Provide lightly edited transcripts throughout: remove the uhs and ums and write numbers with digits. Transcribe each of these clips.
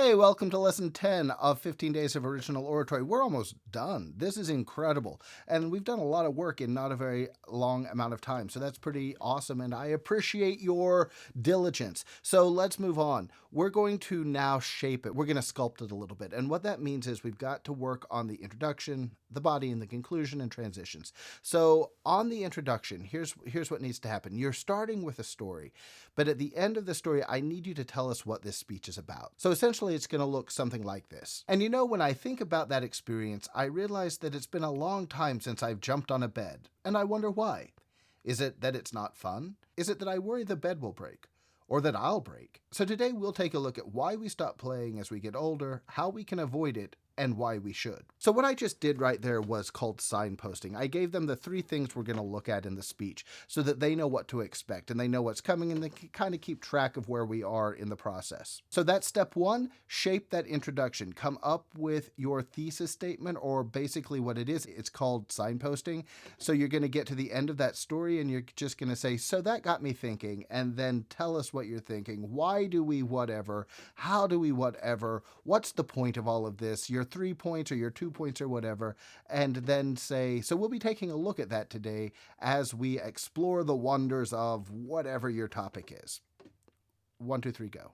Hey, welcome to lesson 10 of 15 Days of Original Oratory. We're almost done. This is incredible. And we've done a lot of work in not a very long amount of time. So that's pretty awesome. And I appreciate your diligence. So let's move on. We're going to now shape it. We're going to sculpt it a little bit. And what that means is we've got to work on the introduction, the body, and the conclusion and transitions. So on the introduction, here's what needs to happen. You're starting with a story. But at the end of the story, I need you to tell us what this speech is about. So essentially, it's going to look something like this. And you know, when I think about that experience, I realize that it's been a long time since I've jumped on a bed. And I wonder why. Is it that it's not fun? Is it that I worry the bed will break? Or that I'll break? So today we'll take a look at why we stop playing as we get older, how we can avoid it, and why we should. So what I just did right there was called signposting. I gave them the 3 things we're going to look at in the speech so that they know what to expect and they know what's coming and they can kind of keep track of where we are in the process. So that's step 1, shape that introduction. Come up with your thesis statement, or basically what it is, it's called signposting. So you're going to get to the end of that story and you're just going to say, so that got me thinking, and then tell us what you're thinking. Why do we whatever? How do we whatever? What's the point of all of this? Your 3 points or your 2 points or whatever, and then say, so we'll be taking a look at that today as we explore the wonders of whatever your topic is. 1, 2, 3, go.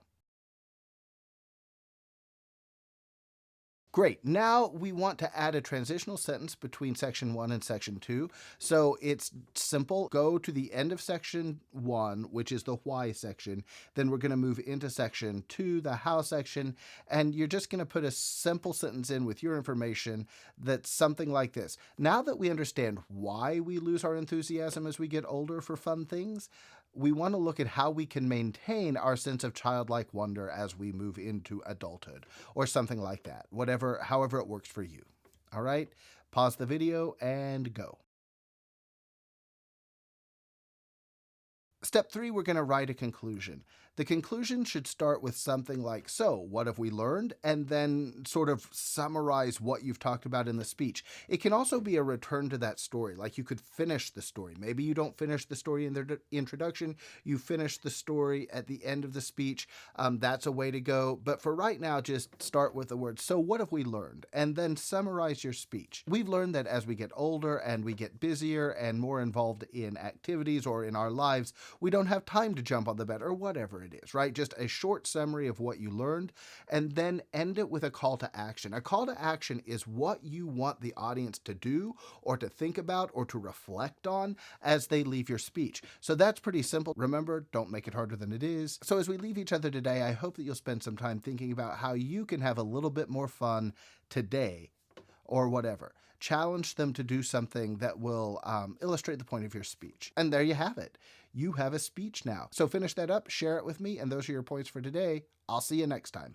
Great. Now we want to add a transitional sentence between section 1 and section 2. So it's simple. Go to the end of section 1, which is the why section. Then we're going to move into section 2, the how section. And you're just going to put a simple sentence in with your information that's something like this. Now that we understand why we lose our enthusiasm as we get older for fun things, we want to look at how we can maintain our sense of childlike wonder as we move into adulthood, or something like that, however it works for you. All right, pause the video and go. Step 3, we're going to write a conclusion. The conclusion should start with something like, so what have we learned? And then sort of summarize what you've talked about in the speech. It can also be a return to that story, like you could finish the story. Maybe you don't finish the story in the introduction, you finish the story at the end of the speech. That's a way to go. But for right now, just start with the word, so what have we learned? And then summarize your speech. We've learned that as we get older and we get busier and more involved in activities or in our lives, we don't have time to jump on the bed or whatever it is, right? Just a short summary of what you learned, and then end it with a call to action. A call to action is what you want the audience to do or to think about or to reflect on as they leave your speech. So that's pretty simple. Remember, don't make it harder than it is. So as we leave each other today, I hope that you'll spend some time thinking about how you can have a little bit more fun today or whatever. Challenge them to do something that will illustrate the point of your speech. And there you have it. You have a speech now. So finish that up, share it with me, and those are your points for today. I'll see you next time.